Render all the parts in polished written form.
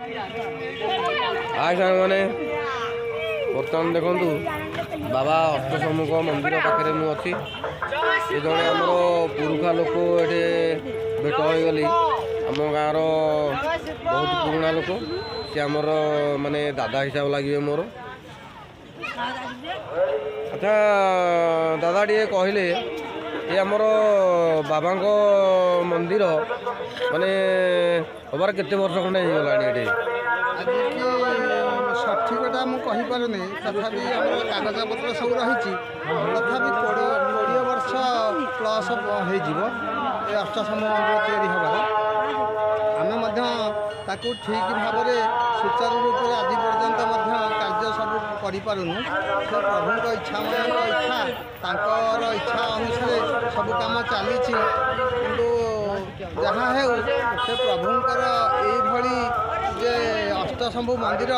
हाय सामने बर्तमान देखु बाबा अष्टसम्मुख मंदिर पाखे मुझे ये जड़े आमर पुरुखा लोक ये भेट हो गली आम गाँव बहुत पुराणा लोक सी आमर माने दादा हिसाब लगे मोर। अच्छा दादा टे कहले ये आमर बाबा मंदिर माने हबार केते वर्ष खंडे होगला ये सठिकटा मुझे तथापि कागज पत्र सब रही तथापि 20 वर्ष प्लस हो अष्टसम्म मंदिर या आम ताकू ठीक भाव में सुचारू रूप से आज पर्यंत कार्य सब करूँ से प्रभु इच्छा इच्छा तर इच्छा अनुसार सब कम चली किंतु जहाँ हो से प्रभुंर ये जे अष्टशंभु मंदिर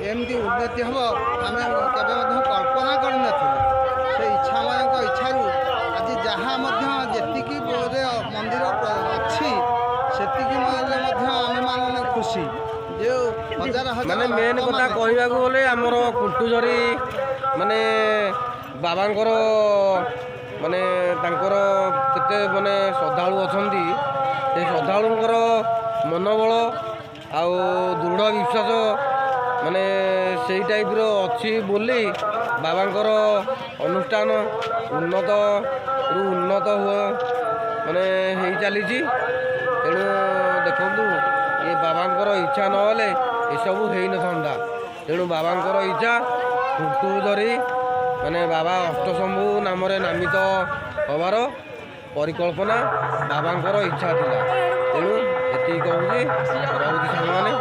एमती उन्नति हम आम केवे कल्पना करन से इच्छामय इच्छारू आज जहाँ जी मंदिर अच्छी सेतिकी आम मान खुशी जो हजार माने मेन कथा कहवाक गले आमर कुटुझरी माने बाबांकर माने तांकर केते माने श्रद्धालु अछंती से श्रद्धालुंकर मनोबल आउ दृढ़ विश्वास माने से टाइप रो अच्छी बोली बाबांकर अनुष्ठान उन्नत रु उन्नत हुए माने हो चली तेणु देखु ये बाबांकर इच्छा नहले एसबू हो न तेणु बाबांकर इच्छा खुंटू धरी माने बाबा अष्टशंभु नाम नामित हबार परिकल्पना बाबांकर इच्छा थिला तेणु ये कहूँ रहुची सामने।